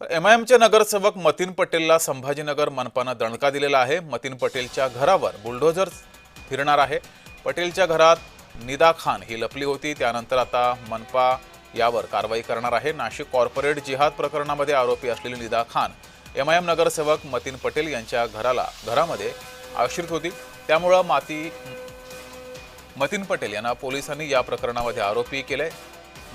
एमआयएमचे नगरसेवक मतीन पटेलला संभाजीनगर मनपानं दणका दिलेला आहे। मतीन पटेलच्या घरावर बुलडोझर फिरणार आहे। पटेलच्या घरात निदा खान ही लपली होती, त्यानंतर आता मनपा यावर कारवाई करणार आहे। नाशिक कॉर्पोरेट जिहाद प्रकरणामध्ये आरोपी असलेली निदा खान एमआयएम नगरसेवक मतीन पटेल यांच्या घरामध्ये आश्रित होती, त्यामुळे मतीन पटेल यांना पोलिसांनी या प्रकरणामध्ये आरोपी केले।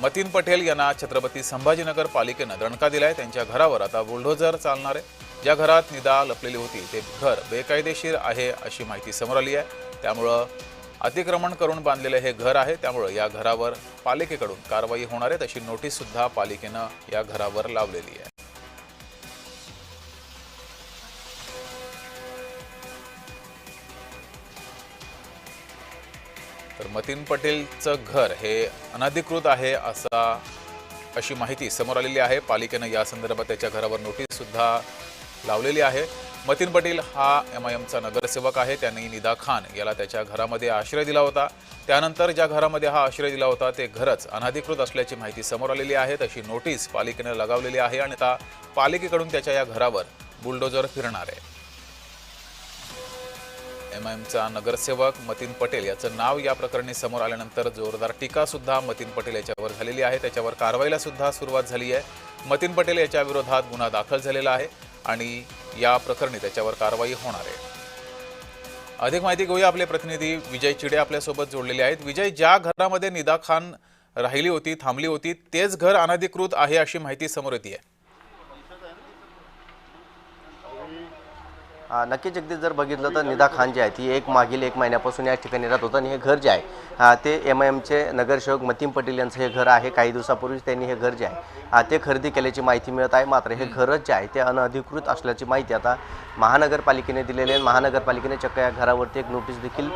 मतीन पटेल यांना छत्रपती संभाजीनगर पालिकेने दणका दिलाय। त्यांच्या घरावर आता बुलडोझर चालणार आहे। ज्या घरात निदा लपलेली होती ते घर बेकायदेशीर आहे अशी माहिती समोर आली आहे, त्यामुळे अतिक्रमण करून बांधलेले हे घर आहे, त्यामुळे या घरावर पालिकेकडून कारवाई होणार आहे। तशी नोटीस सुद्धा पालिकेने या घरावर लावलेली आहे। तर मतीन पटेलचं घर हे अनधिकृत आहे अशी माहिती समोर आलेली आहे। पालिकेने या संदर्भात त्याच्या घरावर नोटीस सुद्धा लावलेली आहे। मतीन पटेल हा एमआयएमचा नगरसेवक आहे। त्यांनी निदा खान याला त्याच्या घरामध्ये आश्रय दिला होता। त्यानंतर ज्या घरामध्ये हा आश्रय दिला होता ते घरच अनधिकृत असल्याची माहिती समोर आलेली आहे। तशी नोटीस पालिकेने लगावलेली आहे आणि आता पालिकेकडून त्याच्या या घरावर बुलडोझर फिरणार आहे। एमआयएमचा नगरसेवक मतीन पटेल याचं नाव या प्रकरणी समोर आल्यानंतर जोरदार टीका सुद्धा मतीन पटेल याच्यावर झालेली आहे। त्याच्यावर कारवाईला सुद्धा सुरुवात झाली आहे। मतीन पटेल याच्या विरोधात गुन्हा दाखल झालेला आहे आणि या प्रकरणी त्याच्यावर कारवाई होणार आहे। अधिक माहिती घेऊया, आपले प्रतिनिधी विजय चिडे आपल्यासोबत जोडलेले आहेत। विजय, ज्या घरामध्ये निदा खान राहिली होती, थांबली होती, तेच घर अनधिकृत आहे अशी माहिती समोर येते आहे। नक्की जगदीश, जर बघितलं तर निदा खान जी आहे ती मागील एक महिन्यापासून या ठिकाणी राहत होतं आणि हे घर जे आहे ते एमआयएमचे नगरसेवक मतीन पटेल यांचं हे घर आहे। काही दिवसापूर्वीच त्यांनी हे घर जे आहे ते खरेदी केल्याची माहिती मिळत आहे। मात्र हे घरच जे आहे ते अनधिकृत असल्याची माहिती आता महानगरपालिकेने दिलेली आहे। महानगरपालिकेने चक्क या घरावरती एक नोटीस देखील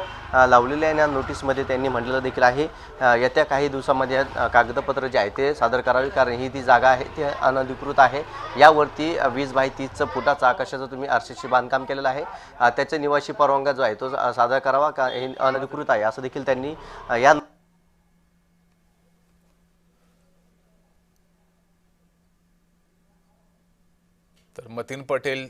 लावलेली आहे आणि या नोटीसमध्ये त्यांनी म्हटलेलं देखील आहे येत्या काही दिवसामध्ये कागदपत्र जे आहे ते सादर करावे, कारण ही ती जागा आहे ती अनधिकृत आहे। यावरती 20/30 फुटाचा आकाशाचं तुम्ही आरसीसी बांधकाम केलेलं आहे, त्याचा निवासी परवानगा जो आहे तो सादर करावा, का हे अनधिकृत आहे असं देखील त्यांनी या तर मतीन पटेल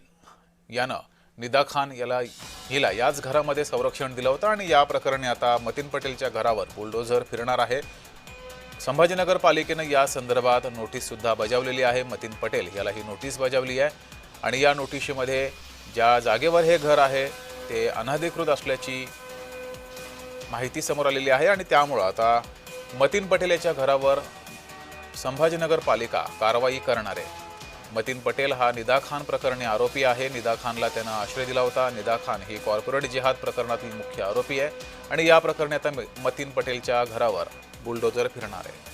यानं निदा खान हिला याच घरामध्ये संरक्षण दिलं होतं आणि या प्रकरणी आता मतीन पटेलच्या घरावर बुलडोझर फिरणार आहे। संभाजीनगर पालिकेने या संदर्भात नोटीस सुद्धा बजावलेली आहे। मतीन पटेल याला ही नोटीस बजावली आहे आणि या नोटीसमध्ये ज्या जागेवर हे घर आहे ते अनधिकृत असल्याची माहिती समोर आलेली आहे आणि त्यामुळे आता मतीन पटेल याच्या घरावर संभाजीनगर पालिका कारवाई करणार आहे। मतीन पटेल हा निदा खान प्रकरणी आरोपी आहे। निदा खानला त्यानं आश्रय दिला होता। निदा खान ही कॉर्पोरेट जिहाद प्रकरणातील मुख्य आरोपी आहे आणि या प्रकरणी आता मतीन पटेलच्या घरावर बुलडोझर फिरणार आहे।